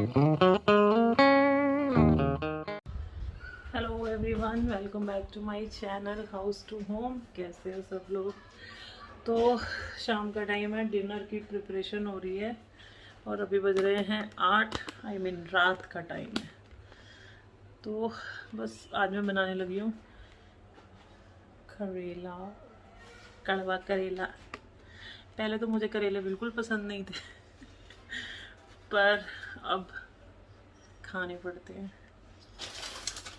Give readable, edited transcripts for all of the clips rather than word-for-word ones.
Hello everyone, welcome back to my channel house to home. कैसे हो सब लोग? तो शाम का टाइम है, डिनर की प्रिपरेशन हो रही है और अभी बज रहे हैं 8। रात का टाइम है। तो बस आज मैं बनाने लगी हूँ करेला, कड़वा करेला। पहले तो मुझे करेले बिल्कुल पसंद नहीं थे पर अब खाने पड़ते हैं।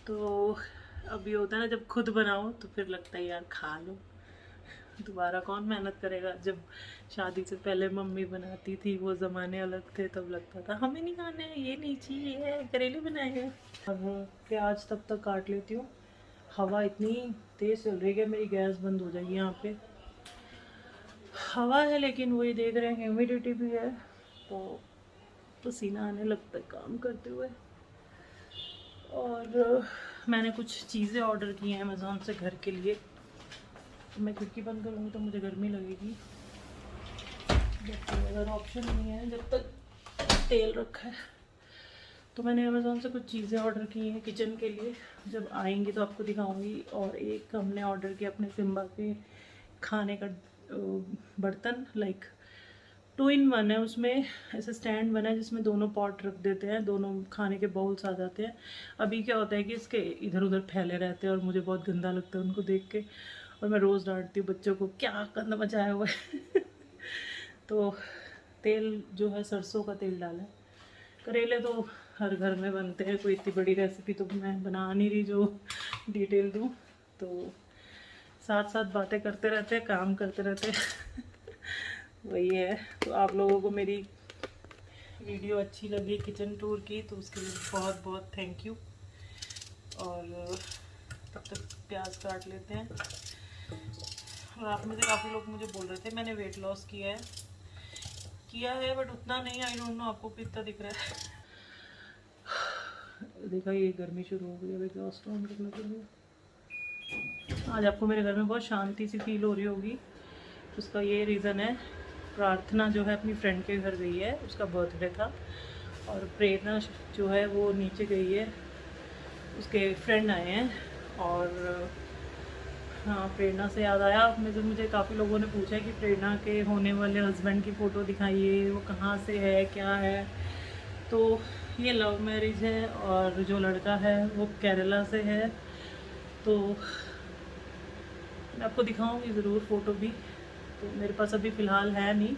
तो अभी होता है ना, जब खुद बनाओ तो फिर लगता है यार खा लो, दोबारा कौन मेहनत करेगा। जब शादी से पहले मम्मी बनाती थी, वो ज़माने अलग थे, तब लगता था हमें नहीं खाने हैं, ये नहीं चाहिए, है करेले बनाए हैं। और प्याज तब तक काट लेती हूँ। हवा इतनी तेज़ चल रही है, मेरी गैस बंद हो जाएगी। यहाँ पे हवा है लेकिन वही देख रहे हैं, ह्यूमिडिटी भी है, तो पसीना आने लगता है काम करते हुए। और मैंने कुछ चीज़ें ऑर्डर की हैं अमेज़ोन से घर के लिए। तो मैं खिड़की बंद करूँगी तो मुझे गर्मी लगेगी, जबकि अगर ऑप्शन नहीं है जब तक तेल रखा है। तो मैंने अमेज़ोन से कुछ चीज़ें ऑर्डर की हैं किचन के लिए, जब आएंगी तो आपको दिखाऊंगी। और एक हमने ऑर्डर किया अपने सिम्बा के खाने का बर्तन, लाइक 2 in 1 है। उसमें ऐसे स्टैंड बना है जिसमें दोनों पॉट रख देते हैं, दोनों खाने के बाउल्स आ जाते हैं। अभी क्या होता है कि इसके इधर उधर फैले रहते हैं और मुझे बहुत गंदा लगता है उनको देख के, और मैं रोज़ डांटती हूँ बच्चों को, क्या गंदा मचाया हुआ है तो तेल जो है सरसों का तेल डाला है। करेले तो हर घर में बनते हैं, कोई इतनी बड़ी रेसिपी तो मैं बना नहीं रही जो डिटेल दूँ। तो साथ साथ बातें करते रहते हैं, काम करते रहते हैं वही है। तो आप लोगों को मेरी वीडियो अच्छी लगी किचन टूर की, तो उसके लिए बहुत बहुत थैंक यू। और तब तक प्याज काट लेते हैं। और आप में से काफ़ी लोग मुझे बोल रहे थे मैंने वेट लॉस किया है बट उतना नहीं, आई डोंट नो आपको कितना दिख रहा है। देखा, ये गर्मी शुरू हो गई, अब एग्जॉस्ट ऑन करना चाहिए। आज आपको मेरे घर में बहुत शांति सी फील हो रही होगी। उसका ये रीज़न है, प्रार्थना जो है अपनी फ्रेंड के घर गई है, उसका बर्थडे था। और प्रेरणा जो है वो नीचे गई है, उसके फ्रेंड आए हैं। और हाँ, प्रेरणा से याद आया, मुझे काफ़ी लोगों ने पूछा है कि प्रेरणा के होने वाले हस्बैंड की फ़ोटो दिखाइए, वो कहाँ से है, क्या है। तो ये लव मैरिज है और जो लड़का है वो केरला से है। तो मैं आपको दिखाऊंगी ज़रूर फ़ोटो भी। तो मेरे पास अभी फ़िलहाल है नहीं,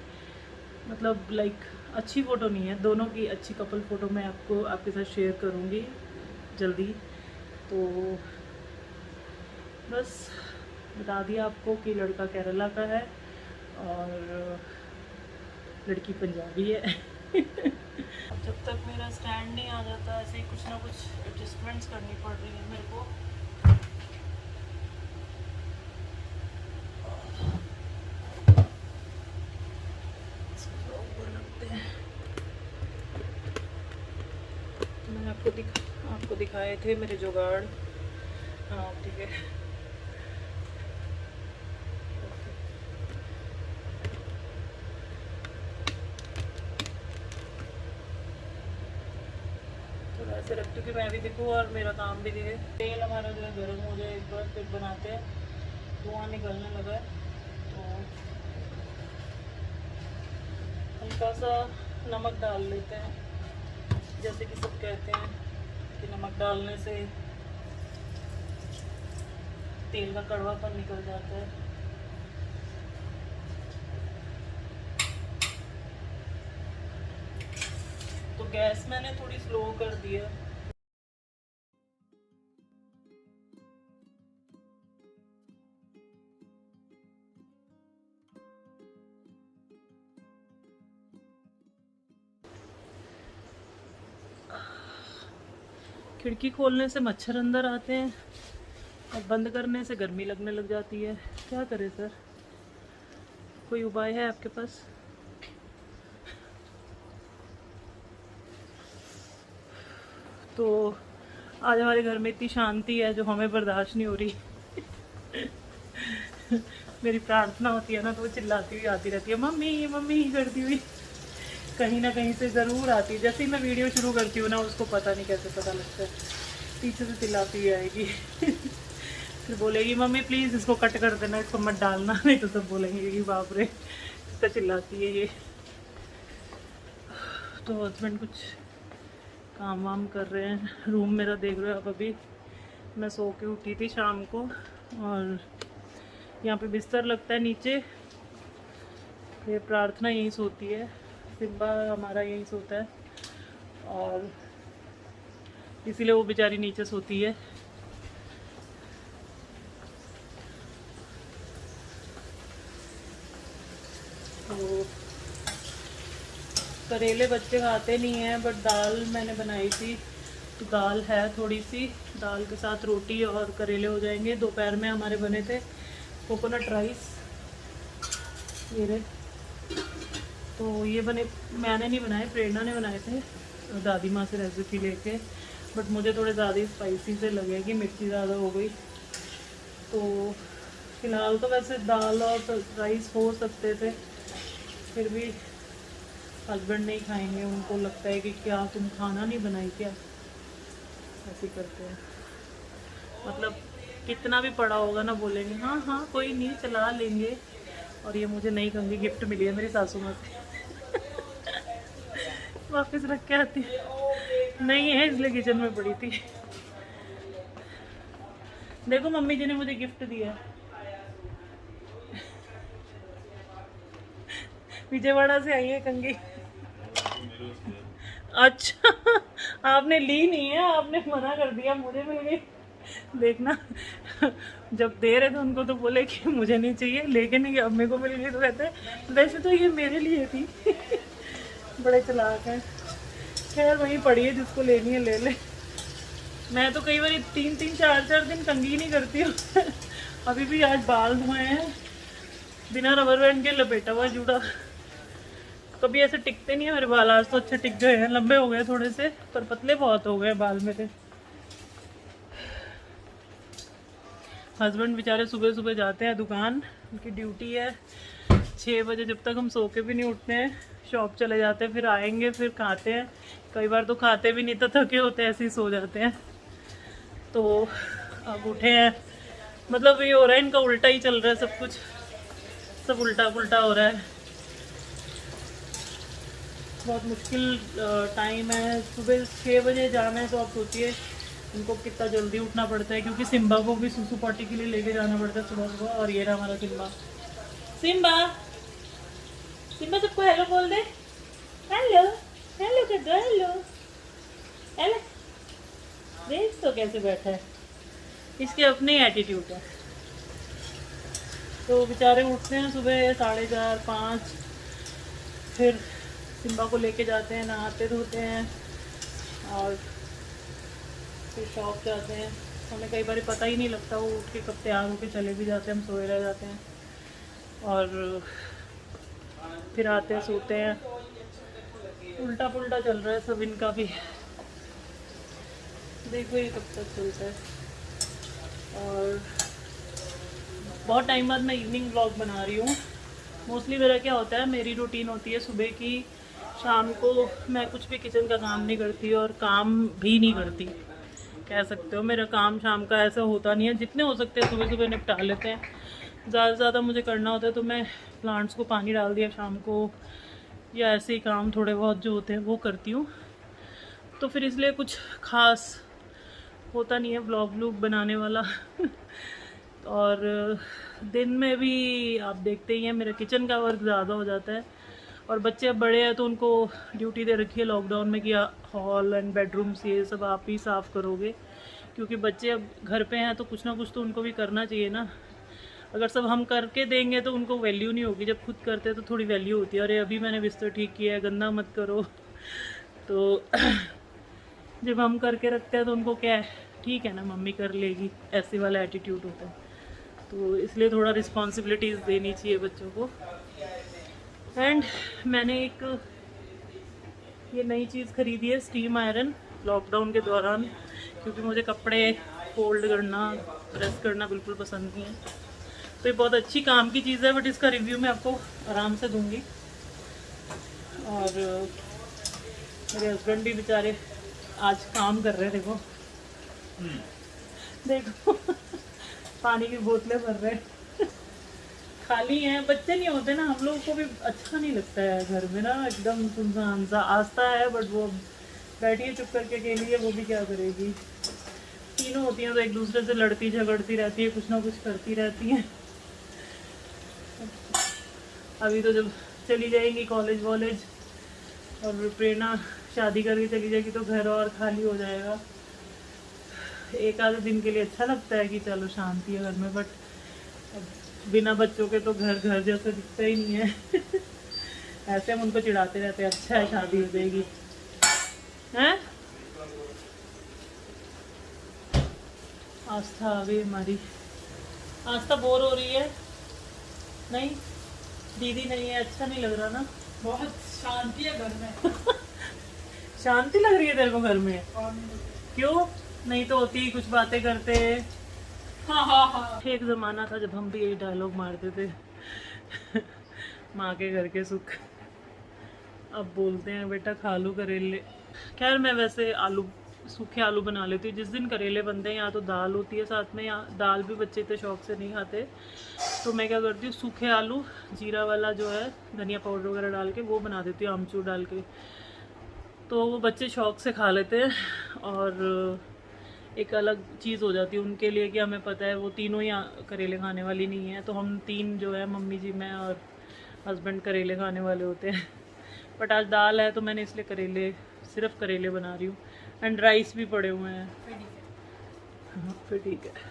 मतलब लाइक अच्छी फ़ोटो नहीं है। दोनों की अच्छी कपल फ़ोटो मैं आपको आपके साथ शेयर करूँगी जल्दी। तो बस बता दिया आपको कि लड़का केरला का है और लड़की पंजाबी है जब तक मेरा स्टैंड नहीं आ जाता, ऐसे ही कुछ ना कुछ एडजस्टमेंट्स करनी पड़ रही है मेरे को। तो मैंने आपको दिखाए थे मेरे जुगाड़। हाँ ठीक है। तो ऐसे रखती हूँ कि मैं भी दिखूँ और मेरा काम भी दिखे। तेल हमारा जो है गर्म हो जाए, एक बार फिर बनाते हैं। धुआं निकलने लगा है तो हल्का सा नमक डाल लेते हैं। जैसे कि सब कहते हैं कि नमक डालने से तेल का कड़वापन निकल जाता है। तो गैस मैंने थोड़ी स्लो कर दी है। खिड़की खोलने से मच्छर अंदर आते हैं और बंद करने से गर्मी लगने लग जाती है। क्या करें सर, कोई उपाय है आपके पास? तो आज हमारे घर में इतनी शांति है जो हमें बर्दाश्त नहीं हो रही मेरी प्रार्थना होती है ना तो वो चिल्लाती हुई आती रहती है, मम्मी मम्मी करती हुई। कहीं ना कहीं से ज़रूर आती है। जैसे ही मैं वीडियो शुरू करती हूँ ना, उसको पता नहीं कैसे पता लगता है, पीछे से चिल्लाती आएगी। फिर बोलेगी मम्मी प्लीज़ इसको कट कर देना, इसको मत डालना, नहीं तो सब बोलेंगे कि बाप रे कितना चिल्लाती है ये। तो हस्बैंड कुछ काम वाम कर रहे हैं। रूम मेरा देख रहे हो आप। अभी मैं सो के उठी थी शाम को, और यहाँ पे बिस्तर लगता है नीचे, फिर प्रार्थना यहीं सोती है, सिम्बा हमारा यहीं सोता है, और इसीलिए वो बेचारी नीचे सोती है। तो करेले बच्चे खाते नहीं हैं, बट दाल मैंने बनाई थी, तो दाल है थोड़ी सी, दाल के साथ रोटी और करेले हो जाएंगे। दोपहर में हमारे बने थे कोकोनट राइस, ये रहे। तो ये बने, मैंने नहीं बनाए, प्रेरणा ने बनाए थे दादी माँ से रेसिपी लेके, बट मुझे थोड़े ज़्यादा ही स्पाइसी से लगे कि मिर्ची ज़्यादा हो गई। तो फिलहाल तो वैसे दाल और राइस हो सकते थे, फिर भी हस्बैंड नहीं खाएंगे, उनको लगता है कि क्या तुम खाना नहीं बनाई क्या, ऐसे करते हैं। मतलब कितना भी पड़ा होगा ना, बोलेंगे हाँ हाँ कोई नहीं चला लेंगे। और ये मुझे नई कंघी गिफ्ट मिली है मेरी सासू माँ से। वापस रख के आती नहीं है, इसलिए किचन में पड़ी थी। देखो मम्मी जी ने मुझे गिफ्ट दिया, विजयवाड़ा से आई है कंघी। अच्छा आपने ली नहीं है, आपने मना कर दिया, मुझे मिल गई। देखना जब दे रहे थे उनको तो बोले कि मुझे नहीं चाहिए, लेकिन नहीं अब मेरे को मिल गई, तो कहते हैं वैसे तो ये मेरे लिए थी। बड़े चालाक हैं। खैर वहीं पड़ी है, जिसको लेनी है ले ले। मैं तो कई बार 3-3 4-4 दिन कंघी नहीं करती हूँ। अभी भी आज बाल धोए हैं बिना रबर बैंड के, लपेटा हुआ जूड़ा। कभी ऐसे टिकते नहीं है मेरे बाल, आज तो अच्छे टिक गए हैं, लंबे हो गए थोड़े से, पर पतले बहुत हो गए बाल मेरे। हस्बैंड बेचारे सुबह सुबह जाते हैं दुकान, उनकी ड्यूटी है 6 बजे, जब तक हम सो के भी नहीं उठते हैं शॉप चले जाते हैं, फिर आएंगे फिर खाते हैं। कई बार तो खाते भी नहीं, तो थके होते हैं ऐसे ही सो जाते हैं। तो अब उठे हैं, मतलब ये हो रहा है इनका उल्टा ही चल रहा है सब कुछ, सब उल्टा पुल्टा हो रहा है। बहुत मुश्किल टाइम है। सुबह 6 बजे जाना है, तो आप सोचिए इनको कितना जल्दी उठना पड़ता है, क्योंकि सिम्बा को भी सुसु पॉटी के लिए लेके जाना पड़ता है सुबह सुबह। और ये रहा हमारा सिम्बा। सिम्बा सिम्बा सबको हेलो बोल दे, हेलो हेलो कर दो, हेलो हेलो। देख तो कैसे बैठा है, इसके अपने एटीट्यूड है। तो बेचारे उठते हैं सुबह 4:30-5, फिर सिम्बा को लेके जाते हैं, नहाते धोते हैं और फिर शॉप जाते हैं। हमें कई बार पता ही नहीं लगता, वो उठ के कब तैयार होके चले भी जाते हैं, हम सोए रह जाते हैं। और फिर आते हैं, सोते हैं, उल्टा पुल्टा चल रहा है सब इनका भी। देखो ये कब तक चलता है। और बहुत टाइम बाद मैं इवनिंग व्लॉग बना रही हूँ। मोस्टली मेरा क्या होता है, मेरी रूटीन होती है सुबह की, शाम को मैं कुछ भी किचन का काम नहीं करती और काम भी नहीं करती, कह सकते हो। मेरा काम शाम का ऐसा होता नहीं है, जितने हो सकते हैं सुबह सुबह निपटा लेते हैं। ज़्यादा से ज़्यादा मुझे करना होता है तो मैं प्लांट्स को पानी डाल दिया शाम को, या ऐसे ही काम थोड़े बहुत जो होते हैं वो करती हूँ। तो फिर इसलिए कुछ ख़ास होता नहीं है व्लॉग व्लॉग बनाने वाला। और दिन में भी आप देखते ही हैं मेरा किचन का वर्क ज़्यादा हो जाता है। और बच्चे अब बड़े हैं तो उनको ड्यूटी दे रखी है लॉकडाउन में कि हॉल एंड बेडरूम्स ये सब आप ही साफ़ करोगे, क्योंकि बच्चे अब घर पे हैं तो कुछ ना कुछ तो उनको भी करना चाहिए ना। अगर सब हम करके देंगे तो उनको वैल्यू नहीं होगी, जब खुद करते हैं तो थोड़ी वैल्यू होती है। अरे अभी मैंने बिस्तर ठीक किया है, गंदा मत करो। तो जब हम करके रखते हैं तो उनको क्या है, ठीक है ना मम्मी कर लेगी, ऐसे वाला एटीट्यूड होता है। तो इसलिए थोड़ा रिस्पॉन्सिबिलिटीज़ देनी चाहिए बच्चों को। एंड मैंने एक ये नई चीज़ ख़रीदी है, स्टीम आयरन, लॉकडाउन के दौरान, क्योंकि मुझे कपड़े फोल्ड करना, प्रेस करना बिल्कुल पसंद नहीं है। तो ये बहुत अच्छी काम की चीज़ है, बट इसका रिव्यू मैं आपको आराम से दूंगी। और मेरे हस्बैंड भी बेचारे आज काम कर रहे हैं। देखो देखो पानी की बोतलें भर रहे हैं। खाली हैं, बच्चे नहीं होते ना, हम लोगों को भी अच्छा नहीं लगता है घर में ना, एकदम सुनसान सा। आस्था है बट वो बैठी है चुप करके अकेली है, वो भी क्या करेगी। तीनों होती हैं तो एक दूसरे से लड़ती झगड़ती रहती है, कुछ ना कुछ करती रहती हैं। अभी तो जब चली जाएंगी कॉलेज वॉलेज और प्रेरणा शादी करके चली जाएगी तो घर और खाली हो जाएगा। एक आधे दिन के लिए अच्छा लगता है कि चलो शांति है घर में, बट बिना बच्चों के तो घर घर जैसा दिखता ही नहीं है। ऐसे हम उनको चिढ़ाते रहते हैं, अच्छा है शादी हो जाएगी हैं। आस्था आ गई हमारी। आस्था बोर हो रही है? नहीं, दीदी नहीं है, अच्छा नहीं लग रहा ना। बहुत शांति है घर में। शांति लग रही है तेरे को घर में? क्यों? नहीं तो होती कुछ बातें करते। हाँ। एक जमाना था जब हम भी यही डायलॉग मारते थे। माँ के घर के सुख। अब बोलते हैं बेटा खा लो करेले। खैर मैं वैसे आलू, सूखे आलू बना लेती हूँ जिस दिन करेले बनते हैं। या तो दाल होती है साथ में, या दाल भी बच्चे इतने शौक से नहीं खाते, तो मैं क्या करती हूँ सूखे आलू जीरा वाला जो है धनिया पाउडर वगैरह डाल के वो बना देती हूँ, आमचूर डाल के, तो वो बच्चे शौक से खा लेते हैं। और एक अलग चीज़ हो जाती है उनके लिए कि हमें पता है वो तीनों ही करेले खाने वाली नहीं है, तो हम तीन जो है मम्मी जी, मैं और हस्बैंड करेले खाने वाले होते हैं। बट आज दाल है तो मैंने इसलिए करेले, सिर्फ करेले बना रही हूँ। एंड राइस भी पड़े हुए हैं। हाँ फिर ठीक है।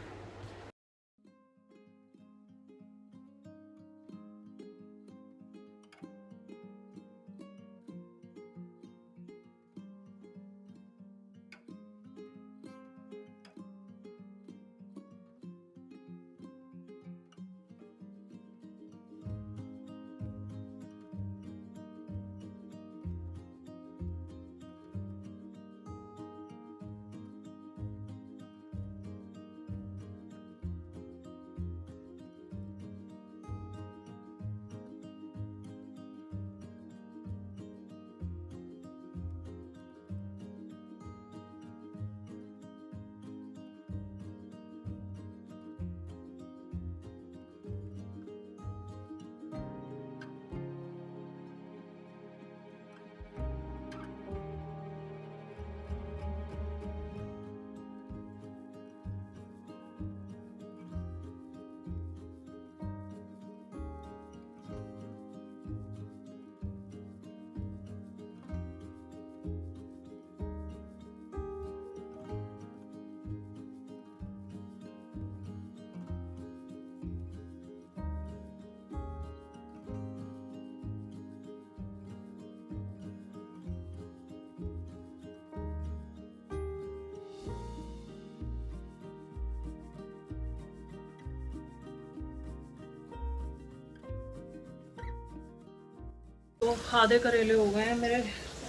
तो आधे करेले हो गए हैं मेरे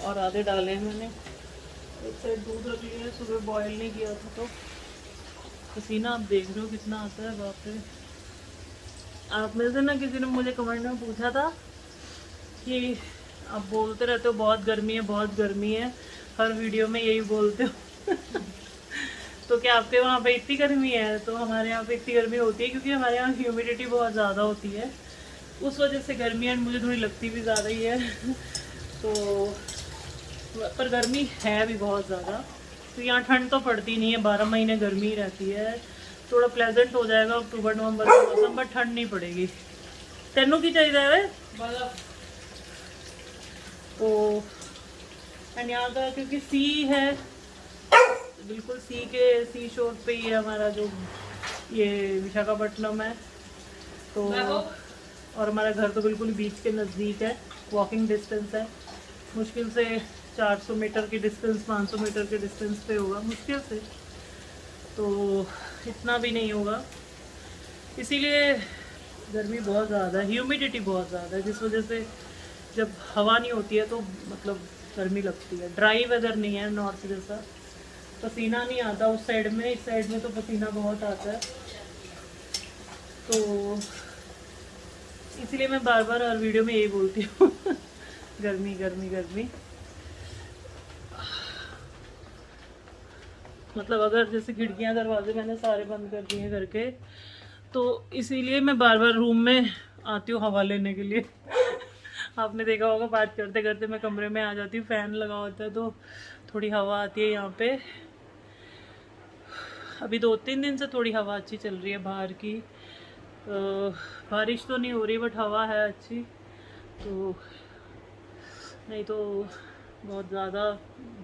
और आधे डाले हैं मैंने। एक साइड दूध रख लिया है, सुबह बॉईल नहीं किया था तो। पसीना आप देख रहे हो कितना आता है, बाप रे। आप में से ना किसी ने मुझे कमेंट में पूछा था कि आप बोलते रहते हो बहुत गर्मी है बहुत गर्मी है, हर वीडियो में यही बोलते हो। तो क्या आपके वहाँ पे इतनी गर्मी है? तो हमारे यहाँ पे इतनी गर्मी होती है क्योंकि हमारे यहाँ ह्यूमिडिटी बहुत ज़्यादा होती है, उस वजह से गर्मी एंड मुझे थोड़ी लगती भी ज़्यादा ही है। तो पर गर्मी है भी बहुत ज़्यादा, तो यहाँ ठंड तो पड़ती नहीं है, 12 महीने गर्मी ही रहती है। थोड़ा प्लेजेंट हो जाएगा अक्टूबर नवंबर का मौसम, बट ठंड नहीं पड़ेगी। तेनों की चाहिए है तो। एंड यहाँ का क्योंकि सी है, बिल्कुल सी शोर पे ही है हमारा जो ये विशाखापट्टनम है, तो और हमारा घर तो बिल्कुल बीच के नज़दीक है, वॉकिंग डिस्टेंस है। मुश्किल से 400 मीटर की डिस्टेंस, 500 मीटर के डिस्टेंस पे होगा मुश्किल से, तो इतना भी नहीं होगा। इसीलिए गर्मी बहुत ज़्यादा है, ह्यूमिडिटी बहुत ज़्यादा है, जिस वजह से जब हवा नहीं होती है तो मतलब गर्मी लगती है। ड्राई वेदर नहीं है नॉर्थ जैसा, पसीना नहीं आता उस साइड में, इस साइड में तो पसीना बहुत आता है। तो इसीलिए मैं बार बार हर वीडियो में यही बोलती हूँ गर्मी गर्मी गर्मी। मतलब अगर जैसे खिड़कियां दरवाजे मैंने सारे बंद कर दिए करके, तो इसीलिए मैं बार बार रूम में आती हूँ हवा लेने के लिए। आपने देखा होगा बात करते करते मैं कमरे में आ जाती हूँ, फ़ैन लगा होता है तो थोड़ी हवा आती है यहाँ पे। अभी 2-3 दिन से थोड़ी हवा अच्छी चल रही है बाहर की। बारिश तो नहीं हो रही बट हवा है अच्छी, तो नहीं तो बहुत ज़्यादा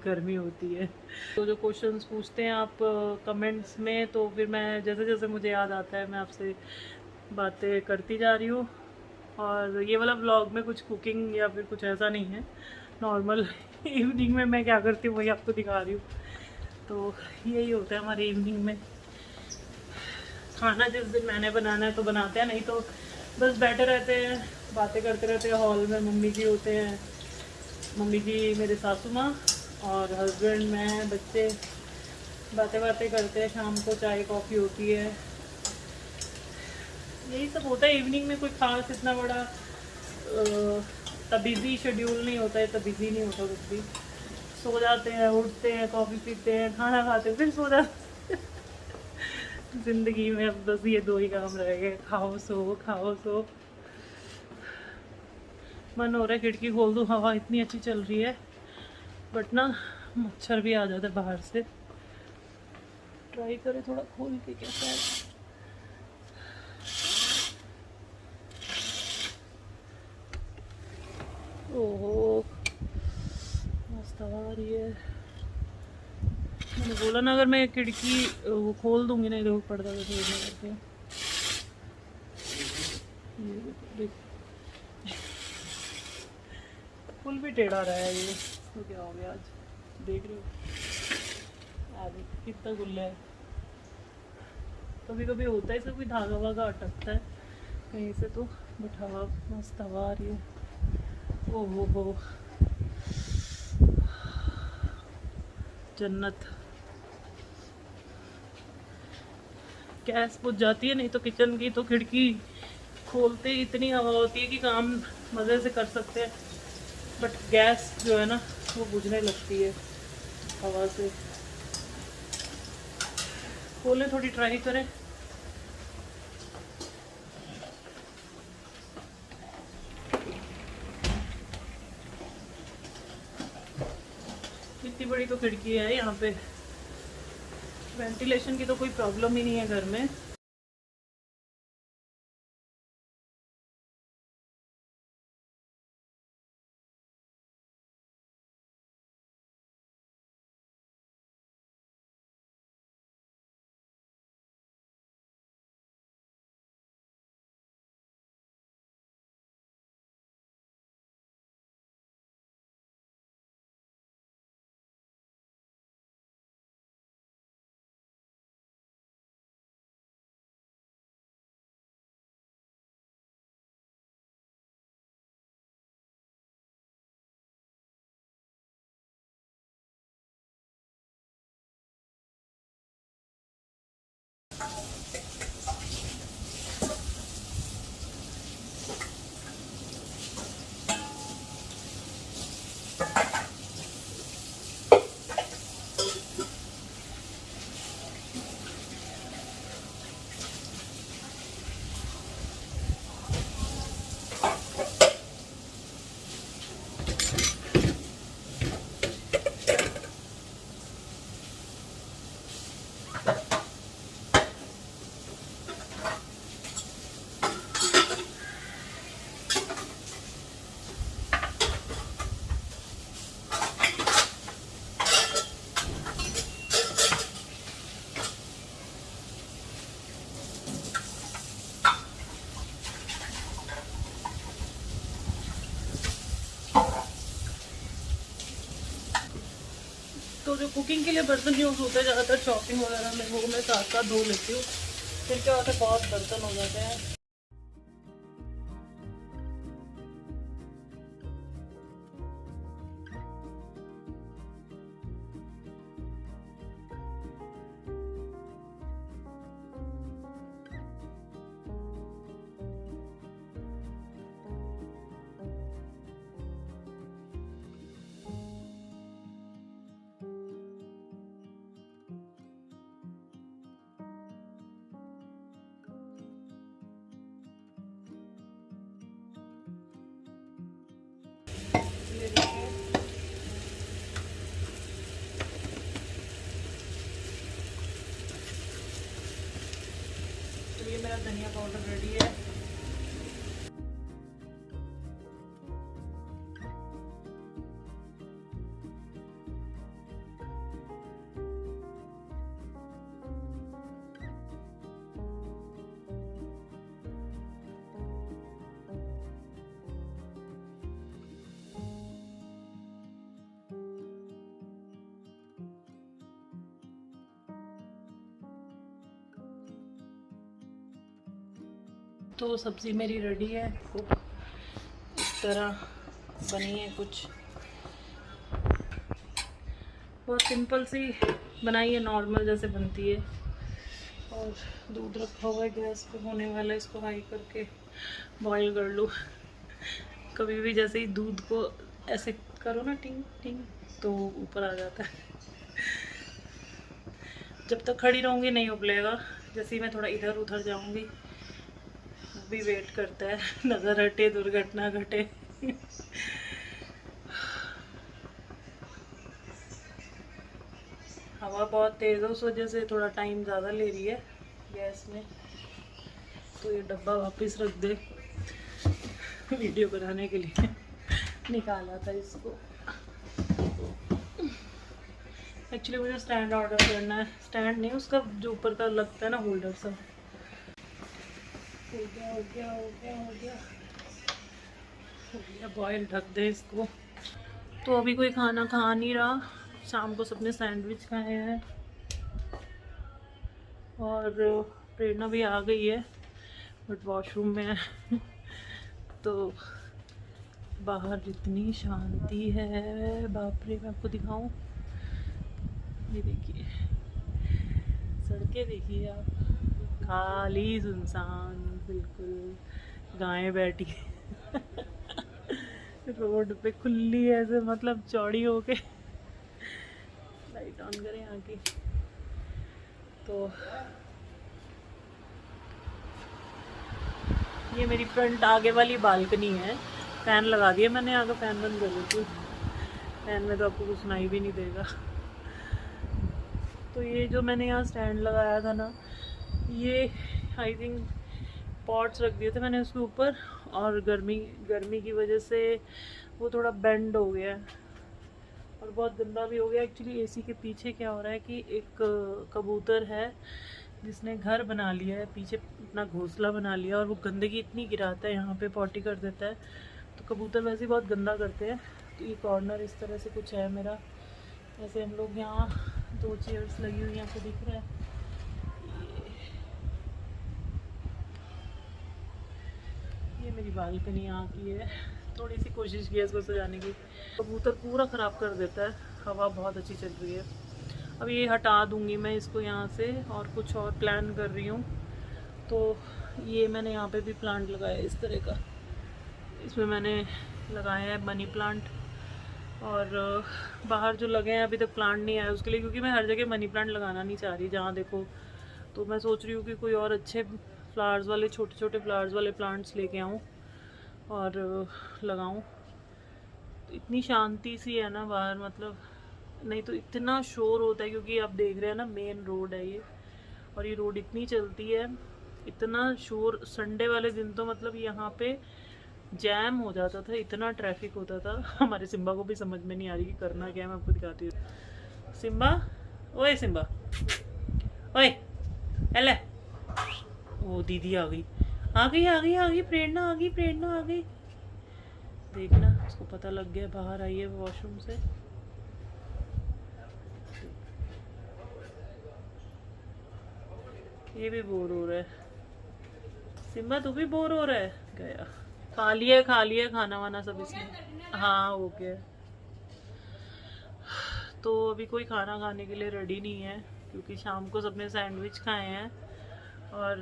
गर्मी होती है। तो जो क्वेश्चंस पूछते हैं आप कमेंट्स में, तो फिर मैं जैसे जैसे मुझे याद आता है मैं आपसे बातें करती जा रही हूँ। और ये वाला व्लॉग में कुछ कुकिंग या फिर कुछ ऐसा नहीं है, नॉर्मल इवनिंग में मैं क्या करती हूँ वही आपको दिखा रही हूँ। तो यही होता है हमारे इवनिंग में। खाना जिस दिन मैंने बनाना है तो बनाते हैं, नहीं तो बस बैठे रहते हैं, बातें करते रहते हैं। हॉल में मम्मी जी होते हैं, मम्मी जी मेरे सासू माँ और हस्बैंड, मैं, बच्चे बातें बातें करते हैं। शाम को चाय कॉफ़ी होती है, यही सब होता है इवनिंग में। कोई खास इतना बड़ा बिज़ी शेड्यूल नहीं होता है, इतना बिज़ी नहीं होता कुछ भी। सो जाते हैं, उठते हैं, कॉफ़ी पीते हैं, खाना खाते हैं, फिर सो जाते हैं। ज़िंदगी में अब बस ये 2 ही काम रह गए, खाओ सो, खाओ सो। मन हो रहा है खिड़की खोल दूँ, हवा इतनी अच्छी चल रही है, बट ना मच्छर भी आ जाता है बाहर से। ट्राई करें थोड़ा खोल के, कैसा है। ओहो मस्त हवा आ रही है। मैंने बोला ना अगर मैं खिड़की वो खोल दूंगी नहीं, देखो पर्दा कैसे उड़ने करके। ये देखो, फुल भी टेढ़ा रहा है ये, तो क्या हो गया आज, देख रहे हो आगे कितना गुल्ला है। कभी कभी होता है, कोई धागा वागा अटकता है कहीं से तो, बट हवा मस्त हवा आ रही है। ओहो हो जन्नत। गैस बुझ जाती है, नहीं तो किचन की तो खिड़की खोलते ही इतनी हवा होती है कि काम मज़े से कर सकते हैं, बट गैस जो है ना वो बुझने लगती है हवा से। खोलें, थोड़ी ट्राई करें। इतनी बड़ी तो खिड़की है यहाँ पे, वेंटिलेशन की तो कोई प्रॉब्लम ही नहीं है घर में। तो जो कुकिंग के लिए बर्तन यूज़ होते हैं ज़्यादातर शॉपिंग वगैरह में, वो मैं साथ साथ धो लेती हूँ। फिर क्या होता है बहुत बर्तन हो जाते हैं। धनिया पाउडर रेडी है। तो सब्ज़ी मेरी रेडी है, इस तरह बनी है कुछ, बहुत सिंपल सी बनाई है, नॉर्मल जैसे बनती है। और दूध रखा हुआ है गैस पे होने वाला है, इसको हाई करके बॉईल कर लूँ। कभी भी जैसे ही दूध को ऐसे करो ना टिंग टिंग तो ऊपर आ जाता है। जब तक खड़ी रहूँगी नहीं उबलेगा, जैसे ही मैं थोड़ा इधर उधर जाऊँगी भी वेट करता है, नज़र हटे दुर्घटना घटे। हवा बहुत तेज़ है, उस वजह से थोड़ा टाइम ज़्यादा ले रही है गैस में। तो ये डब्बा वापस रख दे, वीडियो बनाने के लिए निकाला था इसको। एक्चुअली मुझे स्टैंड ऑर्डर करना है, स्टैंड नहीं, उसका जो ऊपर का लगता है ना होल्डर सब। हो गया हो गया हो गया हो गया हो गया बॉयल, ढक दे इसको। तो अभी कोई खाना खा नहीं रहा, शाम को सबने सैंडविच खाए हैं और प्रेरणा भी आ गई है बट वॉशरूम में है। तो बाहर इतनी शांति है, बाप रे, मैं आपको दिखाऊं, ये देखिए सड़कें देखिए आप, खाली सुनसान बिल्कुल, गायें बैठी रोड पे खुली ऐसे, मतलब चौड़ी होके। लाइट ऑन करें यहाँ की तो ये मेरी फ्रंट आगे वाली बालकनी है। फैन लगा दिया मैंने, आगे फैन बंद कर देती हूँ, फैन में तो आपको कुछ सुनाई भी नहीं देगा। तो ये जो मैंने यहाँ स्टैंड लगाया था ना, ये आई थिंक पॉट्स रख दिए थे मैंने उसके ऊपर, और गर्मी की वजह से वो थोड़ा बेंड हो गया है और बहुत गंदा भी हो गया। एक्चुअली एसी के पीछे क्या हो रहा है कि एक कबूतर है जिसने घर बना लिया है, पीछे अपना घोंसला बना लिया, और वो गंदगी इतनी गिराता है, यहाँ पे पॉटी कर देता है। तो कबूतर वैसे ही बहुत गंदा करते हैं। तो ये कॉर्नर इस तरह से कुछ है मेरा, ऐसे हम लोग यहाँ 2 चेयर्स लगी हुई, यहाँ पे दिख रहा है। ये मेरी बालकनी यहाँ की है, थोड़ी सी कोशिश की है इसको सजाने की। कबूतर पूरा ख़राब कर देता है, हवा बहुत अच्छी चल रही है। अब ये हटा दूँगी मैं इसको यहाँ से, और कुछ और प्लान कर रही हूँ। तो ये मैंने यहाँ पे भी प्लांट लगाया है इस तरह का, इसमें मैंने लगाया है मनी प्लांट, और बाहर जो लगे हैं अभी तक प्लांट नहीं आया उसके लिए, क्योंकि मैं हर जगह मनी प्लांट लगाना नहीं चाह रही जहाँ देखो। तो मैं सोच रही हूँ कि कोई और अच्छे फ्लावर्स वाले, छोटे छोटे फ्लावर्स वाले प्लांट्स लेके आऊँ और लगाऊँ। तो इतनी शांति सी है ना बाहर, मतलब नहीं तो इतना शोर होता है, क्योंकि आप देख रहे हैं ना मेन रोड है ये, और ये रोड इतनी चलती है, इतना शोर। संडे वाले दिन तो मतलब यहाँ पे जैम हो जाता था, इतना ट्रैफिक होता था। हमारे सिम्बा को भी समझ में नहीं आ रही कि करना क्या है, मैं आपको दिखाती हूँ। सिम्बा, ओए सिम्बा, ओए एले, ओ दीदी आ गई आ गई आ गई आ गई, प्रेरणा आ गई, प्रेरणा आ गई। देखना, उसको पता लग गया, बाहर आई है वॉशरूम से। ये भी बोर हो रहा है। सिम्बा तू भी बोर हो रहा है? गया, खा लिया खाना वाना सब इसने, हाँ हो गया। तो अभी कोई खाना खाने के लिए रेडी नहीं है, क्योंकि शाम को सबने सैंडविच खाए हैं, और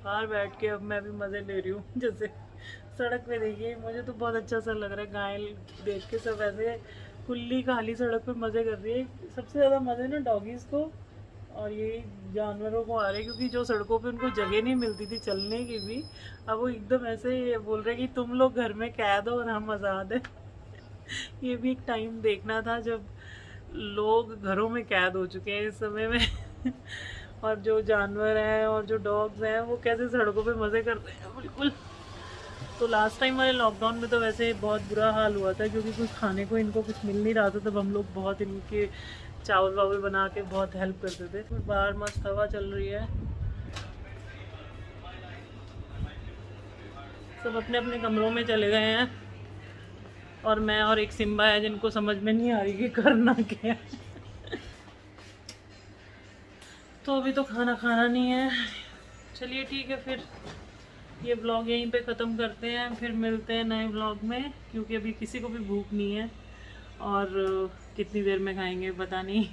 बाहर बैठ के अब मैं भी मज़े ले रही हूँ। जैसे सड़क पे देखिए, मुझे तो बहुत अच्छा सा लग रहा है, गाय देख के सब ऐसे खुली खाली सड़क पे मज़े कर रही है। सबसे ज़्यादा मज़े ना डॉगीज़ को और ये जानवरों को आ रहे हैं, क्योंकि जो सड़कों पे उनको जगह नहीं मिलती थी चलने की भी, अब वो एकदम ऐसे बोल रहे हैं कि तुम लोग घर में कैद हो और हम आज़ाद हैं। ये भी एक टाइम देखना था जब लोग घरों में कैद हो चुके हैं इस समय में। और जो जानवर हैं और जो डॉग्स हैं वो कैसे सड़कों पे मज़े करते हैं बिल्कुल। तो लास्ट टाइम वाले लॉकडाउन में तो वैसे बहुत बुरा हाल हुआ था क्योंकि कुछ खाने को इनको कुछ मिल नहीं रहा था, तब हम लोग बहुत इनके चावल वावल बना के बहुत हेल्प करते थे। तो बाहर मस्त हवा चल रही है, सब अपने अपने कमरों में चले गए हैं और मैं और एक सिम्बा है जिनको समझ में नहीं आ रही कि करना क्या है। तो अभी तो खाना खाना नहीं है। चलिए ठीक है, फिर ये व्लॉग यहीं पे ख़त्म करते हैं, फिर मिलते हैं नए व्लॉग में, क्योंकि अभी किसी को भी भूख नहीं है और कितनी देर में खाएंगे पता नहीं।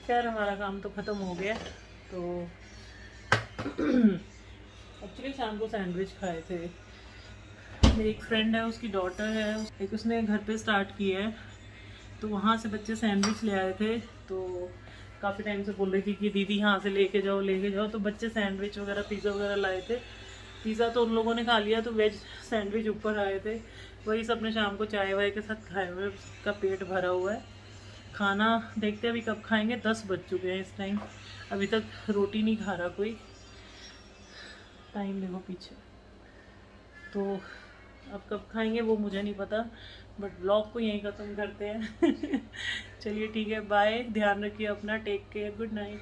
खैर हमारा काम तो ख़त्म हो गया। तो एक्चुअली शाम को सैंडविच खाए थे। मेरी एक फ्रेंड है, उसकी डॉटर है, एक उसने घर पे स्टार्ट की है, तो वहाँ से बच्चे सैंडविच ले आए थे। तो काफ़ी टाइम से बोल रही थी कि दीदी यहाँ से लेके जाओ, तो बच्चे सैंडविच वगैरह पिज़्ज़ा वगैरह लाए थे। पिज़्ज़ा तो उन लोगों ने खा लिया, तो वेज सैंडविच ऊपर आए थे, वही सब ने शाम को चाय वाय के साथ खाए हुए, उसका पेट भरा हुआ है। खाना देखते हैं अभी कब खाएंगे, 10 बज चुके हैं इस टाइम, अभी तक रोटी नहीं खा रहा कोई। टाइम देखो पीछे, तो अब कब खाएंगे वो मुझे नहीं पता, बट ब्लॉग को यहीं ख़त्म करते हैं। चलिए ठीक है, बाय, ध्यान रखिए अपना, टेक केयर, गुड नाइट।